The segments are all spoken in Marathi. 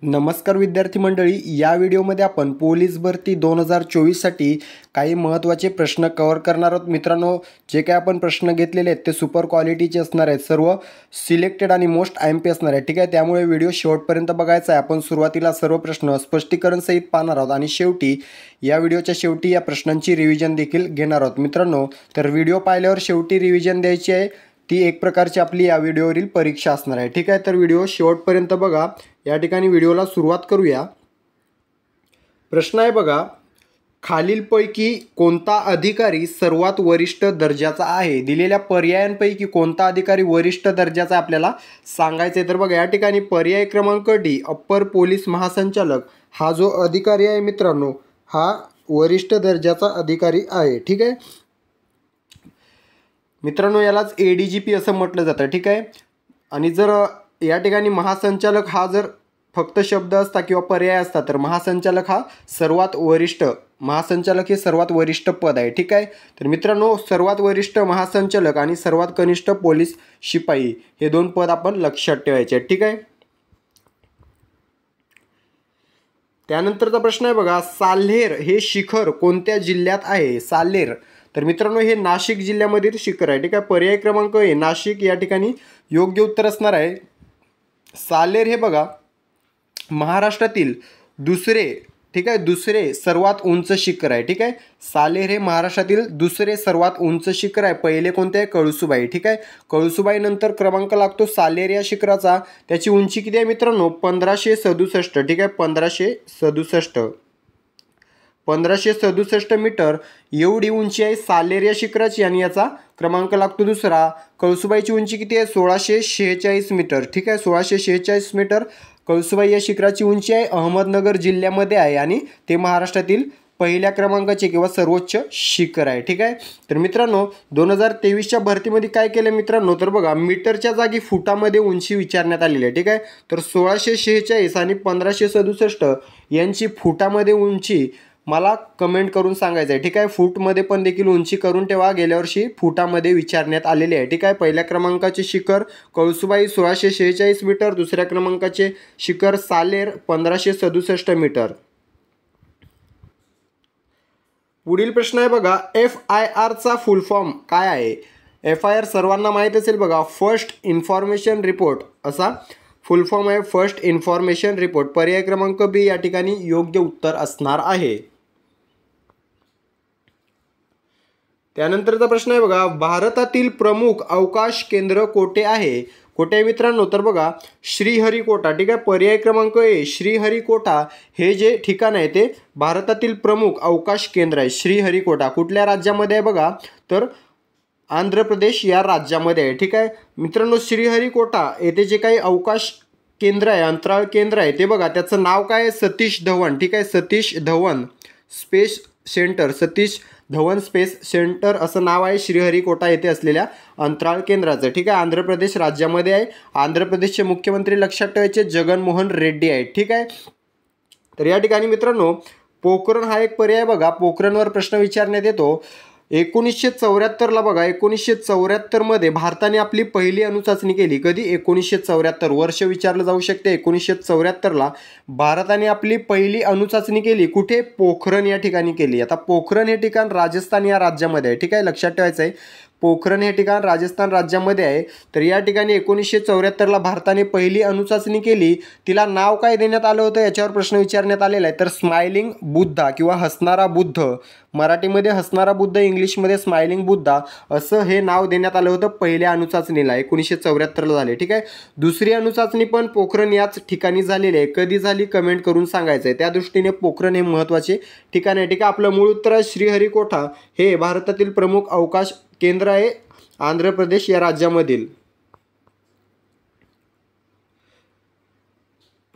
नमस्कार विद्यार्थी मंडळी, या व्हिडिओमध्ये आपण पोलीस भरती 2024 साठी काही महत्त्वाचे प्रश्न कव्हर करणार आहोत. मित्रांनो, जे काही आपण प्रश्न घेतलेले आहेत ते सुपर क्वालिटीचे असणार आहेत, सर्व सिलेक्टेड आणि मोस्ट IMP असणार आहे. ठीक आहे, त्यामुळे व्हिडिओ शेवटपर्यंत बघायचा आहे. आपण सुरुवातीला सर्व प्रश्न स्पष्टीकरण सहित पाहणार आहोत आणि शेवटी या व्हिडिओच्या शेवटी या प्रश्नांची रिव्हिजन देखील घेणार आहोत. मित्रांनो, तर व्हिडिओ पाहिल्यावर शेवटी रिव्हिजन द्यायची आहे. ती एक प्रकारची आपली या व्हिडिओवरील परीक्षा असणार आहे. ठीक आहे, तर व्हिडिओ शेवटपर्यंत बघा. या ठिकाणी व्हिडिओला सुरुवात करूया. प्रश्न आहे बघा, खालीलपैकी कोणता अधिकारी सर्वात वरिष्ठ दर्जाचा आहे? दिलेल्या पर्यायांपैकी कोणता अधिकारी वरिष्ठ दर्जाचा आपल्याला सांगायचा आहे. तर बघा, या ठिकाणी पर्याय क्रमांक डी, अप्पर पोलीस महासंचालक हा जो अधिकारी आहे मित्रांनो, हा वरिष्ठ दर्जाचा अधिकारी आहे. ठीक आहे मित्रांनो, यालाच ADGP असं म्हटलं जातं. ठीक आहे, आणि जर या ठिकाणी महासंचालक हा जर फक्त शब्द असता किंवा पर्याय असता तर महासंचालक हा सर्वात वरिष्ठ, महासंचालक हे सर्वात वरिष्ठ पद आहे. ठीक आहे, तर मित्रांनो, सर्वात वरिष्ठ महासंचालक आणि सर्वात कनिष्ठ पोलीस शिपाई हे दोन पद आपण लक्षात ठेवायचे आहेत. ठीक आहे, त्यानंतरचा प्रश्न आहे बघा, साल्हेर हे शिखर कोणत्या जिल्ह्यात आहे? साल्हेर, तर मित्रांनो, हे नाशिक जिल्ह्यामधील शिखर आहे. ठीक आहे, पर्याय क्रमांक ए नाशिक या ठिकाणी योग्य उत्तर असणार आहे. साल्हेर हे बघा महाराष्ट्रातील दुसरे, ठीक आहे, दुसरे सर्वात उंच शिखर आहे. ठीक आहे, साल्हेर हे महाराष्ट्रातील दुसरे सर्वात उंच शिखर आहे. पहिले कोणते आहे? कळसुबाई. ठीक आहे, कळसुबाई नंतर क्रमांक लागतो साल्हेर या शिखराचा. त्याची उंची किती आहे मित्रांनो? 1567. ठीक आहे, 1567 मीटर एवढी उंची आहे साल्हेर या शिखराची, आणि याचा क्रमांक लागतो दुसरा. कळसुबाईची उंची किती आहे? 1646 मीटर. ठीक आहे, 1646 मीटर कळसुबाई या शिखराची उंची आहे. अहमदनगर जिल्ह्यामध्ये आहे आणि ते महाराष्ट्रातील पहिल्या क्रमांकाचे किंवा सर्वोच्च शिखर आहे. ठीक आहे, तर मित्रांनो, 2023च्या भरतीमध्ये काय केलं मित्रांनो, तर बघा मीटरच्या जागी फुटामध्ये उंची विचारण्यात आलेली आहे. ठीक आहे, तर 1646 आणि 1567 यांची फुटामध्ये उंची मला कमेंट करून सांगायचं आहे. ठीक आहे, फूटमध्ये पण देखील उंची करून ठेवा, गेल्या वर्षी फुटामध्ये विचारण्यात आलेले आहे. ठीक आहे, पहिल्या क्रमांकाचे शिखर कळसुबाई 1646 मीटर, दुसऱ्या क्रमांकाचे शिखर साल्हेर 1567 मीटर. पुढील प्रश्न आहे बघा, FIR चा फुल फॉर्म काय आहे? FIR सर्वांना माहीत असेल बघा, फर्स्ट इन्फॉर्मेशन रिपोर्ट असा फुल फॉर्म आहे. First information report. पर्याय क्रमांक बी या ठिकाणी योग्य उत्तर असणार आहे. त्यानंतरचा प्रश्न आहे बघा, भारतातील प्रमुख अवकाश केंद्र कोठे आहे? कोठे आहे मित्रांनो, तर बघा श्रीहरिकोटा. ठीक आहे, पर्याय क्रमांक ए श्रीहरिकोटा हे जे ठिकाण आहे ते भारतातील प्रमुख अवकाश केंद्र आहे. श्रीहरिकोटा कुठल्या राज्यामध्ये आहे बघा, तर आंध्र प्रदेश या राज्यामध्ये आहे. ठीक आहे मित्रांनो, श्रीहरिकोटा येथे जे काही अवकाश केंद्र आहे, अंतराळ केंद्र आहे, ते बघा त्याचं नाव काय आहे? सतीश धवन. ठीक आहे, Satish Dhawan space centre, Satish Dhawan space centre असं नाव आहे श्रीहरिकोटा येथे असलेल्या अंतराळ केंद्राचं. ठीक आहे, आंध्र प्रदेश राज्यामध्ये आहे. आंध्र प्रदेशचे मुख्यमंत्री लक्षात ठेवायचे जगनमोहन रेड्डी आहेत. ठीक आहे, तर या ठिकाणी मित्रांनो पोखरण हा एक पर्याय बघा. पोखरणवर प्रश्न विचारण्यात येतो. 1974ला बघा, 1974 भारताने आपली पहिली अणुचाचणी केली. कधी? 1974 वर्ष विचारलं जाऊ शकते. 1974ला भारताने आपली पहिली अणुचाचणी केली. कुठे? पोखरण या ठिकाणी केली. आता पोखरण हे ठिकाण राजस्थान या राज्यामध्ये आहे. ठीक आहे, लक्षात ठेवायचं आहे, पोखरण हे ठिकाण राजस्थान राज्यामध्ये आहे. तर या ठिकाणी 1974ला भारताने पहिली अणुचाचणी केली. तिला नाव काय देण्यात आलं होतं याच्यावर प्रश्न विचारण्यात आलेला आहे. तर स्माइलिंग बुद्धा किंवा हसणारा बुद्ध, मराठीमध्ये हसणारा बुद्ध, इंग्लिशमध्ये स्माइलिंग बुद्धा असं हे नाव देण्यात आलं होतं पहिल्या अणुचाचणीला. 1974ला झाले. ठीक आहे, दुसरी अणुचाचणी पण पोखरण याच ठिकाणी झालेली आहे. कधी झाली कमेंट करून सांगायचं आहे. त्या दृष्टीने पोखरण हे महत्त्वाचे ठिकाण आहे. ठीक आहे, आपलं मूळ उत्तर आहे श्रीहरिकोटा हे भारतातील प्रमुख अवकाश केंद्र आहे आंध्र प्रदेश या राज्यामधील.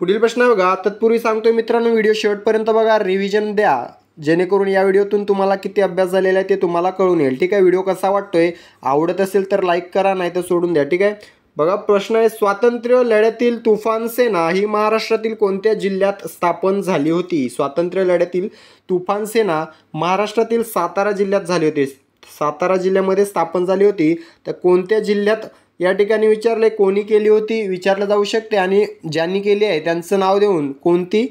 पुढील प्रश्न आहे बघा, तत्पूर्वी सांगतोय मित्रांनो, व्हिडिओ शेवटपर्यंत बघा, रिव्हिजन द्या, जेणेकरून या व्हिडिओतून तुम्हाला किती अभ्यास झालेला आहे ते तुम्हाला कळून येईल. ठीक आहे, व्हिडिओ कसा वाटतोय, आवडत असेल तर लाईक करा, नाही तर सोडून द्या. ठीक आहे, बघा प्रश्न आहे, स्वातंत्र्य लढ्यातील तुफान सेना ही महाराष्ट्रातील कोणत्या जिल्ह्यात स्थापन झाली होती? स्वातंत्र्य लढ्यातील तुफान सेना महाराष्ट्रातील सातारा जिल्ह्यात झाली होती. सातारा जिल्ह्यामध्ये स्थापन झाली होती. तर कोणत्या जिल्ह्यात या ठिकाणी विचारले कोणी केली होती विचारलं जाऊ शकते आणि ज्यांनी केली आहे त्यांचं नाव देऊन कोणती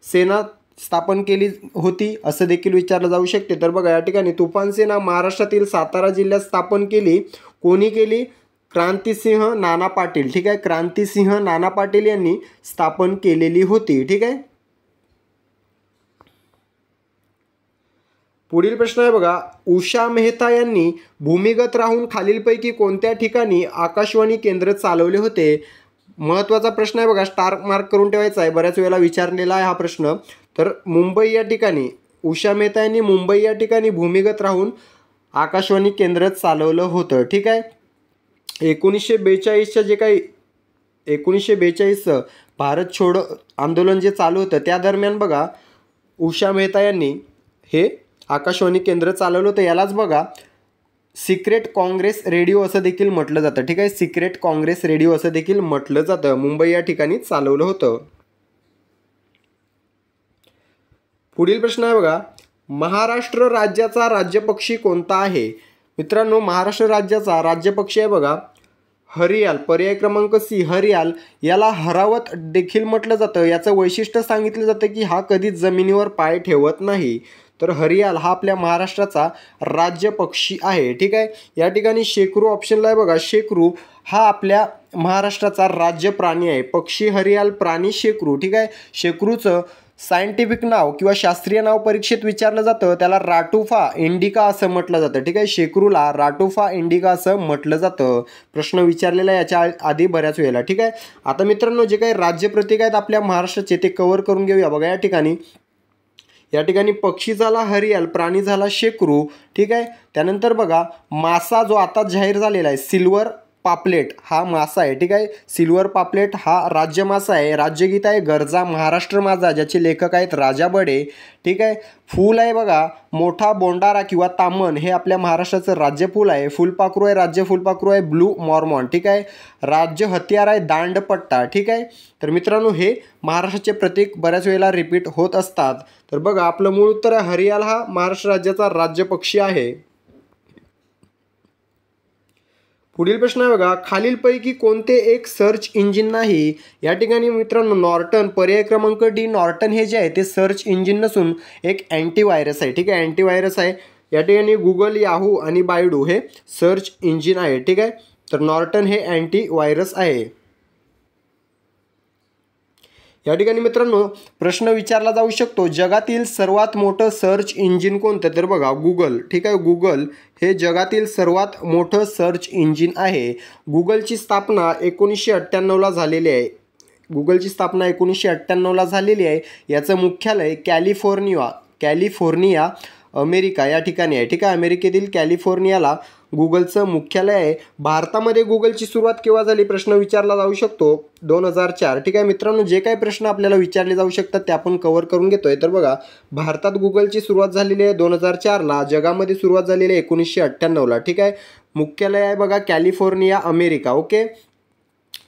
सेना स्थापन केली होती असं देखील विचारलं जाऊ शकते. तर बघा या ठिकाणी तुफान सेना महाराष्ट्रातील सातारा जिल्ह्यात स्थापन केली. कोणी केली? क्रांतिसिंह नाना पाटील. ठीक आहे, क्रांतिसिंह नाना पाटील यांनी स्थापन केलेली होती. ठीक आहे. पुढील प्रश्न आहे बघा, उषा मेहता यांनी भूमिगत राहून खालीलपैकी कोणत्या ठिकाणी आकाशवाणी केंद्र चालवले होते? महत्त्वाचा प्रश्न आहे बघा, स्टार मार्क करून ठेवायचा आहे, बऱ्याच वेळेला विचारलेला आहे हा प्रश्न. तर मुंबई या ठिकाणी उषा मेहता यांनी मुंबई या ठिकाणी भूमिगत राहून आकाशवाणी केंद्र चालवलं होतं. ठीक आहे. 1942च्या जे काही 1942 भारत छोडो आंदोलन जे चालू होतं त्या दरम्यान बघा उषा मेहता यांनी हे आकाशवाणी केंद्र चालवलं होतं. यालाच बघा सिक्रेट काँग्रेस रेडिओ असं देखील म्हटलं जातं. ठीक आहे, सिक्रेट काँग्रेस रेडिओ असं देखील म्हटलं जातं. मुंबई या ठिकाणी चालवलं होतं. पुढील प्रश्न आहे बघा, महाराष्ट्र राज्याचा राज्यपक्षी कोणता आहे? मित्रांनो, महाराष्ट्र राज्याचा राज्यपक्षी आहे बघा हरियाल. पर्याय क्रमांक सी हरियाल. याला हरावत देखील म्हटलं जातं. याचं वैशिष्ट्य सांगितलं जातं की हा कधीच जमिनीवर पाय ठेवत नाही. तर हरियाल हा आपल्या महाराष्ट्राचा राज्य पक्षी आहे. ठीक आहे. या ठिकाणी शेकरू ऑप्शनला आहे बघा, शेकरू हा आपल्या महाराष्ट्राचा राज्य प्राणी आहे. पक्षी हरियाल, प्राणी शेकरू. ठीक आहे. शेकरूचं सायंटिफिक नाव किंवा शास्त्रीय नाव परीक्षेत विचारलं जातं, त्याला राटुफा इंडिका असं म्हटलं जातं. ठीक आहे, शेकरूला राटुफा इंडिका असं म्हटलं जातं. प्रश्न विचारलेला आहे याच्या आधी बऱ्याच वेळेला. ठीक आहे. आता मित्रांनो, जे काही राज्य प्रतीक आहेत आपल्या महाराष्ट्राचे ते कव्हर करून घेऊया बघा. या ठिकाणी पक्षी झाला हरियाल, प्राणी झाला शेकरू. ठीक आहे. त्यानंतर बघा मासा जो आता जाहीर झालेला आहे सिल्वर पापलेट हा मासा आहे. ठीक आहे, सिल्वर पापलेट हा राज्य मासा आहे. राज्यगीत आहे गरजा महाराष्ट्र माझा, ज्याचे लेखक आहेत राजा बडे. ठीक आहे. फूल आहे बघा मोठा बोंडारा किंवा तामण, हे आपल्या महाराष्ट्राचं राज्य फूल आहे. फुलपाखरू आहे, राज्य फुलपाखरू आहे ब्लू मॉर्मॉन. ठीक आहे. राज्य हत्यार आहे दांडपट्टा. ठीक आहे. तर मित्रांनो, हे महाराष्ट्राचे प्रतीक बऱ्याच वेळेला रिपीट होत असतात. तर बघा आपलं मूळ उत्तर आहे हरियाल हा महाराष्ट्र राज्याचा राज्य पक्षी आहे. पुढील प्रश्न आहे बघा, खालीलपैकी कोणते एक सर्च इंजिन नाही? या ठिकाणी मित्रांनो नॉर्टन. पर्याय क्रमांक डी नॉर्टन हे जे आहे ते सर्च इंजिन नसून एक अँटीव्हायरस आहे. ठीक आहे, अँटीव्हायरस आहे. या ठिकाणी गुगल, याहू आणि बायडू हे सर्च इंजिन आहे. ठीक आहे. तर नॉर्टन हे अँटीव्हायरस आहे. या ठिकाणी मित्रांनो प्रश्न विचारला जाऊ शकतो, जगातील सर्वात मोठं सर्च इंजिन कोणतं? तर बघा गुगल. ठीक आहे, गुगल हे जगातील सर्वात मोठं सर्च इंजिन आहे. गुगलची स्थापना 1998ला झालेली आहे. गुगलची स्थापना 1998ला झालेली आहे. याचं मुख्यालय कॅलिफोर्निया अमेरिका या ठिकाणी आहे. ठीक आहे, अमेरिकेतील कॅलिफोर्नियाला गुगलचं मुख्यालय आहे. भारतामध्ये गुगलची सुरुवात केव्हा झाली प्रश्न विचारला जाऊ शकतो, 2004. ठीक आहे मित्रांनो, जे काही प्रश्न आपल्याला विचारले जाऊ शकतात ते आपण कव्हर करून घेतोय. तर बघा भारतात गुगलची सुरुवात झालेली आहे 2004ला, जगामध्ये सुरुवात झालेली आहे 1998ला. ठीक आहे. मुख्यालय आहे बघा कॅलिफोर्निया अमेरिका. ओके.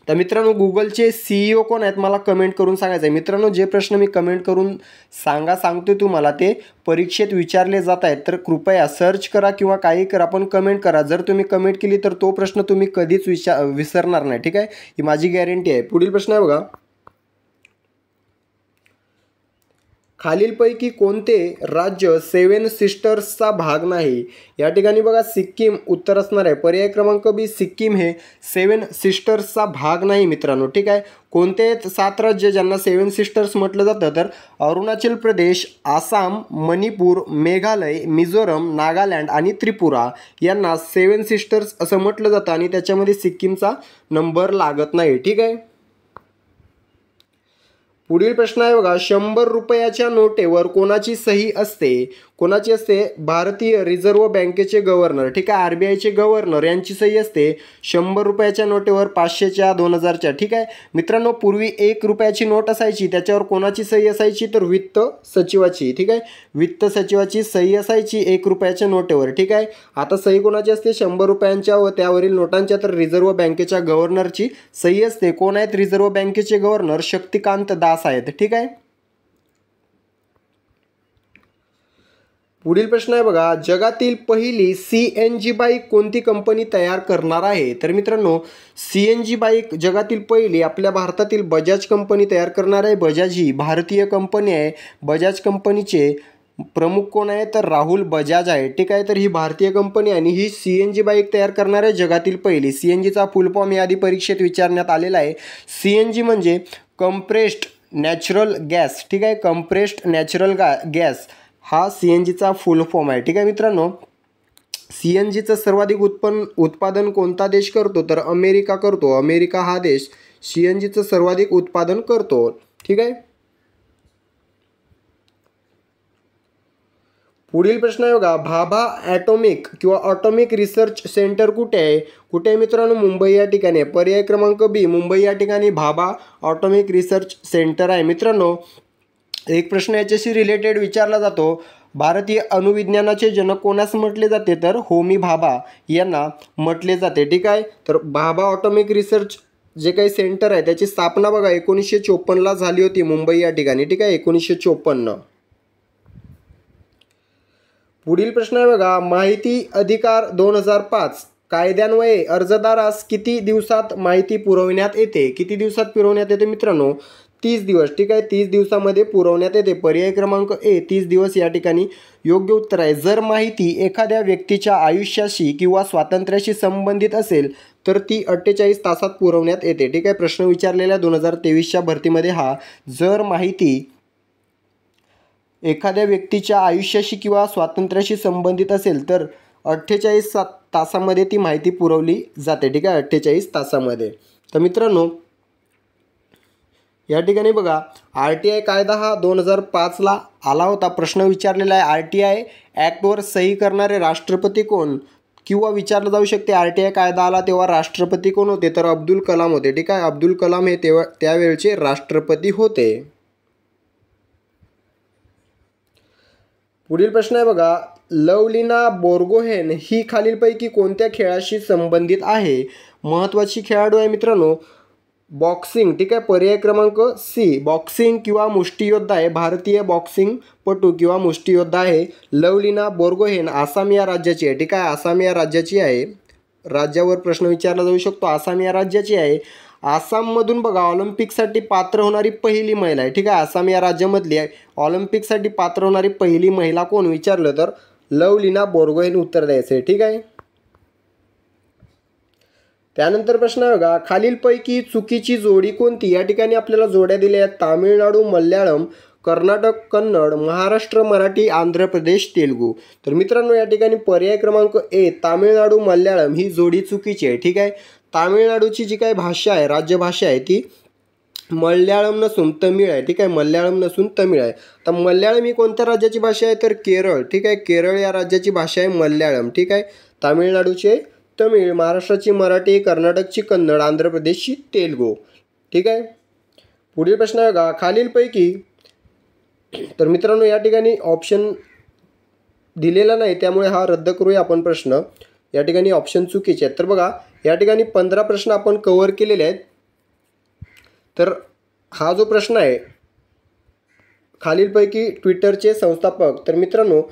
तर मित्रांनो गुगलचे CEO कोण आहेत मला कमेंट करून सांगायचं आहे. मित्रांनो, जे प्रश्न मी कमेंट करून सांगतोय तुम्हाला ते परीक्षेत विचारले जात आहेत. तर कृपया सर्च करा किंवा काही करा पण कमेंट करा. जर तुम्ही कमेंट केली तर तो प्रश्न तुम्ही कधीच विसरणार नाही. ठीक आहे, ही माझी गॅरंटी आहे. पुढील प्रश्न आहे बघा, खालीलपैकी कोणते राज्य सेवन सिस्टर्सचा भाग नाही? या ठिकाणी बघा सिक्कीम उत्तर असणार आहे. पर्याय क्रमांक बी सिक्कीम हे सेवन सिस्टर्सचा भाग नाही मित्रांनो. ठीक आहे. कोणते 7 राज्य ज्यांना सेवन सिस्टर्स म्हटलं जातं? तर अरुणाचल प्रदेश, आसाम, मणिपूर, मेघालय, मिझोरम, नागालँड आणि त्रिपुरा यांना सेवन सिस्टर्स असं म्हटलं जातं आणि त्याच्यामध्ये सिक्कीमचा नंबर लागत नाही. ठीक आहे. पुढील प्रश्न आहे बघा, 100 रुपयाच्या नोटेवर कोणाची सही असते? कोणाची असते? भारतीय रिझर्व्ह बँकेचे गव्हर्नर. ठीक आहे, RBIचे गव्हर्नर यांची सही असते 100 रुपयाच्या नोटेवर, 500च्या, 2000च्या. ठीक आहे मित्रांनो, पूर्वी 1 रुपयाची नोट असायची, त्याच्यावर कोणाची सही असायची? तर वित्त सचिवाची. ठीक आहे, वित्त सचिवाची सही असायची 1 रुपयाच्या नोटेवर. ठीक आहे. आता सही कोणाची असते? 100 रुपयांच्या व त्यावरील नोटांच्या. तर रिझर्व्ह बँकेच्या गव्हर्नरची सही असते. कोण आहेत रिझर्व्ह बँकेचे गव्हर्नर? शक्तिकांत दास आहेत. ठीक आहे. पुढील प्रश्न आहे बघा, जगातील पहिली CNG बाईक कोणती कंपनी तयार करणार आहे? तर मित्रांनो, CNG बाईक जगातील पहिली आपल्या भारतातील बजाज कंपनी तयार करणार आहे. बजाज ही भारतीय कंपनी आहे. बजाज कंपनीचे प्रमुख कोण आहे? तर राहुल बजाज आहे. ठीक आहे, तर ही भारतीय कंपनी आणि ही CNG बाईक तयार करणार आहे जगातील पहिली. CNGचा फुल फॉर्म याआधी परीक्षेत विचारण्यात आलेला आहे. CNG म्हणजे कंप्रेस्ड नॅचरल गॅस. ठीक आहे, कंप्रेस्ड नॅचरल गॅस हा CNGचा फुल फॉर्म आहे. ठीक आहे मित्रांनो, CNGचं सर्वाधिक उत्पादन कोणता देश करतो? तर अमेरिका करतो. अमेरिका हा देश CNGचं सर्वाधिक उत्पादन करतो. ठीक आहे. पुढील प्रश्न आहे बघा, भाभा ॲटॉमिक किंवा ऑटॉमिक रिसर्च सेंटर कुठे आहे? कुठे आहे मित्रांनो? मुंबई या ठिकाणी. पर्याय क्रमांक बी, मुंबई या ठिकाणी भाभा ऑटॉमिक रिसर्च सेंटर आहे. मित्रांनो, एक प्रश्न याच्याशी रिलेटेड विचारला जातो, भारतीय अणुविज्ञानाचे जनक कोणास म्हटले जाते? तर होमी भाभा यांना म्हटले जाते. ठीक आहे, तर भाभा ऑटॉमिक रिसर्च जे काही सेंटर आहे त्याची स्थापना बघा 1954ला झाली होती मुंबई या ठिकाणी. ठीक आहे, 1954. पुढील प्रश्न आहे बघा, माहिती अधिकार 2005 कायद्यान्वये अर्जदारास किती दिवसात माहिती पुरवण्यात येते? किती दिवसात पुरवण्यात येते मित्रांनो? 30 दिवस. ठीक आहे, 30 दिवसामध्ये पुरवण्यात येते. पर्याय क्रमांक ए 30 दिवस या ठिकाणी योग्य उत्तर आहे. जर माहिती एखाद्या व्यक्तीच्या आयुष्याशी किंवा स्वातंत्र्याशी संबंधित असेल तर ती 48 तासात पुरवण्यात येते. ठीक आहे, प्रश्न विचारलेल्या 2023च्या भरतीमध्ये हा, जर माहिती एखाद्या व्यक्तीच्या आयुष्याशी किंवा स्वातंत्र्याशी संबंधित असेल तर 48 तासामध्ये ती माहिती पुरवली जाते. ठीक आहे, 48 तासामध्ये. तर मित्रांनो, या ठिकाणी बघा, RTI कायदा हा 2005ला आला होता. प्रश्न विचारलेला आहे, RTI ॲक्टवर सही करणारे राष्ट्रपती कोण? किंवा विचारलं जाऊ शकते, RTI कायदा आला तेव्हा राष्ट्रपती कोण होते? तर अब्दुल कलाम होते. ठीक आहे, अब्दुल कलाम हे त्यावेळचे राष्ट्रपती होते. पुढील प्रश्न आहे बघा, लवलीना बोर्गोहेन ही खालीलपैकी कोणत्या खेळाशी संबंधित आहे? महत्त्वाची खेळाडू आहे मित्रांनो. बॉक्सिंग. ठीक आहे, पर्याय क्रमांक सी, बॉक्सिंग किंवा मुष्टियोद्धा आहे. भारतीय बॉक्सिंगपटू किंवा मुष्टियोद्धा आहे लवलीना बोर्गोहेन. आसाम या राज्याची आहे. ठीक आहे, आसाम या राज्याची आहे. राज्यावर प्रश्न विचारला जाऊ शकतो. आसाम या राज्याची आहे. आसाममधून बघा ऑलिम्पिकसाठी पात्र होणारी पहिली महिला आहे. ठीक आहे, आसाम या राज्यामधली ऑलिम्पिकसाठी पात्र होणारी पहिली महिला कोण विचारलं तर लवलीना बोर्गोहेन उत्तर द्यायचं आहे. ठीक आहे. त्यानंतर प्रश्न आहे बघा, खालीलपैकी चुकीची जोडी कोणती? या ठिकाणी आपल्याला जोड्या दिल्या आहेत तामिळनाडू मल्याळम, कर्नाटक कन्नड, महाराष्ट्र मराठी, आंध्र प्रदेश तेलुगू. तर मित्रांनो, या ठिकाणी पर्याय क्रमांक ए तामिळनाडू मल्याळम ही जोडी चुकीची आहे. ठीक आहे, तामिळनाडूची जी काही भाषा आहे, राज्यभाषा आहे, ती मल्याळम नसून तमिळ आहे. ठीक आहे, मल्याळम नसून तमिळ आहे. तर मल्याळम ही कोणत्या राज्याची भाषा आहे? तर केरळ. ठीक आहे, केरळ या राज्याची भाषा आहे मल्याळम. ठीक आहे, तामिळनाडूचे तमिळ, महाराष्ट्राची मराठी, कर्नाटकची कन्नड, आंध्र प्रदेशची तेलुगू. ठीक आहे. पुढील प्रश्न आहे का, खालीलपैकी, तर मित्रांनो या ठिकाणी ऑप्शन दिलेला नाही त्यामुळे हा रद्द करूया आपण प्रश्न. या ठिकाणी ऑप्शन चुकीचे आहेत. तर बघा, या ठिकाणी 15 प्रश्न आपण कव्हर केलेले आहेत. तर हा जो प्रश्न आहे, खालीलपैकी ट्विटरचे संस्थापक, तर मित्रांनो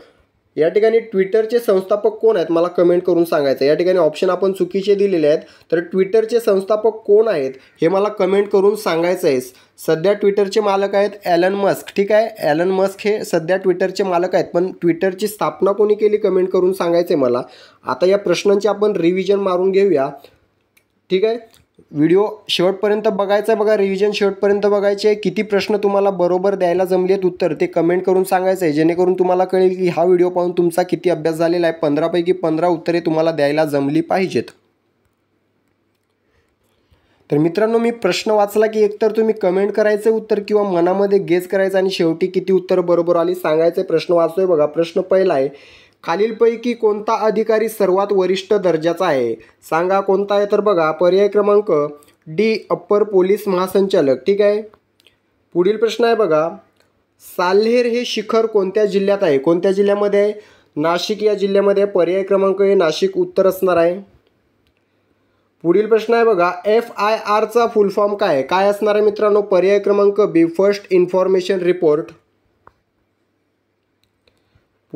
या ठिकाणी ट्विटरचे संस्थापक कोण आहेत मला कमेंट करून सांगायचं. या ठिकाणी ऑप्शन आपण चुकीचे दिलेले आहेत. तर ट्विटरचे संस्थापक कोण आहेत हे मला कमेंट करून सांगायचं आहे. सध्या ट्विटरचे मालक आहेत एलन मस्क. ठीक आहे, एलन मस्क हे सध्या ट्विटरचे मालक आहेत, पण ट्विटरची स्थापना कोणी केली कमेंट करून सांगायचं आहे मला. आता या प्रश्नांची आपण रिव्हिजन मारून घेऊया. ठीक आहे, व्हिडिओ शेवटपर्यंत बघायचा आहे. बघा, रिव्हिजन शेवटपर्यंत बघायचे आहे. किती प्रश्न तुम्हाला बरोबर द्यायला जमले आहेत उत्तर ते कमेंट करून सांगायचं आहे, जेणेकरून तुम्हाला कळेल की हा व्हिडिओ पाहून तुमचा किती अभ्यास झालेला आहे. 15 पैकी 15 उत्तरे तुम्हाला द्यायला जमली पाहिजेत. तर मित्रांनो, मी प्रश्न वाचला की एकतर तुम्ही कमेंट करायचं उत्तर किंवा मनामध्ये गेस करायचं आणि शेवटी किती उत्तर बरोबर आली सांगायचं. प्रश्न वाचतोय बघा. प्रश्न पहिला आहे, खालीलपैकी कोणता अधिकारी सर्वात वरिष्ठ दर्जाचा आहे? सांगा कोणता आहे. तर बघा, पर्याय क्रमांक डी अप्पर पोलीस महासंचालक. ठीक आहे. पुढील प्रश्न आहे बघा, साल्हेर हे शिखर कोणत्या जिल्ह्यात आहे? कोणत्या जिल्ह्यामध्ये आहे? नाशिक या जिल्ह्यामध्ये. पर्याय क्रमांक हे नाशिक उत्तर असणार आहे. पुढील प्रश्न आहे बघा, FIRचा फुल फॉर्म काय आहे? काय असणार आहे मित्रांनो? पर्याय क्रमांक बी फर्स्ट इन्फॉर्मेशन रिपोर्ट.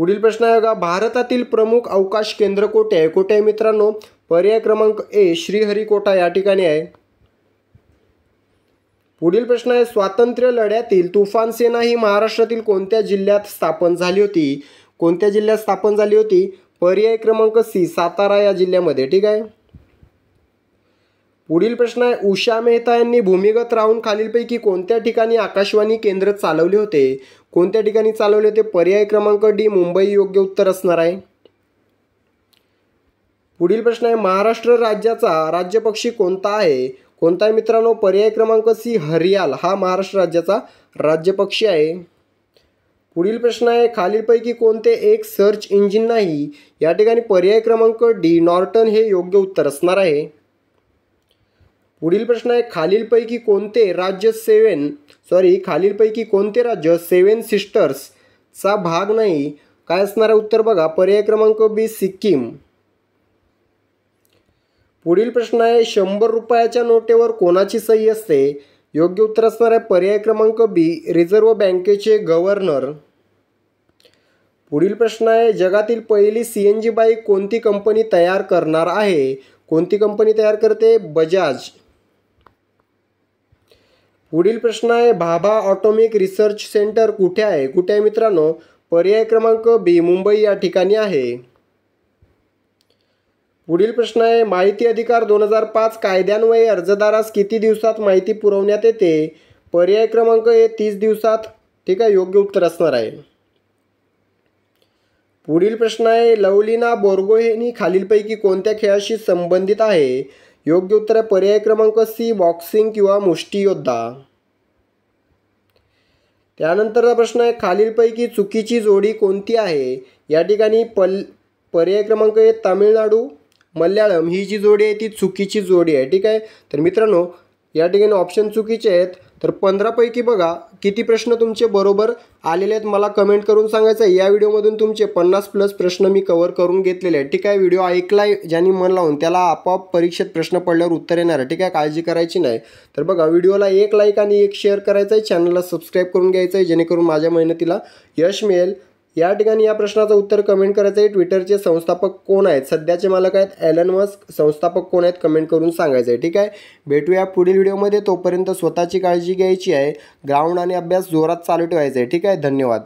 पुढील प्रश्न आहे बघा, भारतातील प्रमुख अवकाश केंद्र कोठे आहे? कोठे आहे मित्रांनो? पर्याय क्रमांक ए श्रीहरिकोटा या ठिकाणी आहे. पुढील प्रश्न आहे, स्वातंत्र्य लढ्यातील तुफान सेना ही महाराष्ट्रातील कोणत्या जिल्ह्यात स्थापन झाली होती? कोणत्या जिल्ह्यात स्थापन झाली होती? पर्याय क्रमांक सी सातारा या जिल्ह्यामध्ये. ठीक आहे. पुढील प्रश्न आहे, उषा मेहता यांनी भूमिगत राहून खालीलपैकी कोणत्या ठिकाणी आकाशवाणी केंद्र चालवले होते? कोणत्या ठिकाणी चालवले होते? पर्याय क्रमांक डी मुंबई योग्य उत्तर असणार आहे. पुढील प्रश्न आहे, महाराष्ट्र राज्याचा राज्यपक्षी कोणता आहे? कोणता आहे मित्रांनो? पर्याय क्रमांक सी हरियाल हा महाराष्ट्र राज्याचा राज्यपक्षी आहे. पुढील प्रश्न आहे, खालीलपैकी कोणते एक सर्च इंजिन नाही? या ठिकाणी पर्याय क्रमांक डी नॉर्टन हे योग्य उत्तर असणार आहे. पुढील प्रश्न आहे, खालीलपैकी कोणते राज्य सेवन सिस्टर्सचा भाग नाही? काय असणार आहे उत्तर बघा. पर्याय क्रमांक बी सिक्कीम. पुढील प्रश्न आहे, 100 रुपयाच्या नोटेवर कोणाची सही असते? योग्य उत्तर असणार आहे पर्याय क्रमांक बी रिझर्व्ह बँकेचे गव्हर्नर. पुढील प्रश्न आहे, जगातील पहिली CNG बाईक कोणती कंपनी तयार करणार आहे? कोणती कंपनी तयार करते? बजाज. पुढील प्रश्न आहे, भाभा ऑटोमिक रिसर्च सेंटर कुठे आहे? कुठे आहे मित्रांनो? पर्याय क्रमांक बी मुंबई या ठिकाणी आहे. पुढील प्रश्न आहे, माहिती अधिकार 2005 कायद्यान्वये अर्जदारास किती दिवसात माहिती पुरवण्यात येते? पर्याय क्रमांक ए 30 दिवसात. ठीक आहे, योग्य उत्तर असणार आहे. पुढील प्रश्न आहे, लवलीना बोर्गोहेन खालीलपैकी कोणत्या खेळाशी संबंधित आहे? योग्य उत्तर आहे पर्याय क्रमांक सी बॉक्सिंग किंवा मुष्टियोद्धा. त्यानंतरचा प्रश्न आहे, खालीलपैकी चुकीची जोडी कोणती आहे? या ठिकाणी पर्याय क्रमांक ए तामिळनाडू मल्याळम ही जी जोडी आहे ती चुकीची जोडी आहे. ठीक आहे. तर मित्रांनो या ठिकाणी ऑप्शन चुकीचे आहेत. तर 15 पैकी बघा किती प्रश्न तुमचे बरोबर आलेले आहेत मला कमेंट करून सांगायचं आहे. या व्हिडिओमधून तुमचे 50+ प्रश्न मी कव्हर करून घेतलेले आहेत. ठीक आहे. व्हिडिओ ऐकलाय ज्यांनी मन लावून त्याला आपोआप परीक्षेत प्रश्न पडल्यावर उत्तर येणार आहे. ठीक आहे, काळजी करायची नाही. तर बघा व्हिडिओला 1 लाईक आणि 1 शेअर करायचं आहे. चॅनलला सबस्क्राईब करून घ्यायचं आहे जेणेकरून माझ्या मेहनतीला यश मिळेल. या ठिकाणी या प्रश्नाचं उत्तर कमेंट करायचं आहे. ट्विटरचे संस्थापक कोण आहेत? सध्याचे मालक आहेत एलन मस्क. संस्थापक कोण आहेत कमेंट करून सांगायचं आहे. ठीक आहे. भेटूया पुढील व्हिडिओमध्ये. तोपर्यंत स्वतःची काळजी घ्यायची आहे. ग्राउंड आणि अभ्यास जोरात चालू ठेवायचा आहे. ठीक आहे. धन्यवाद.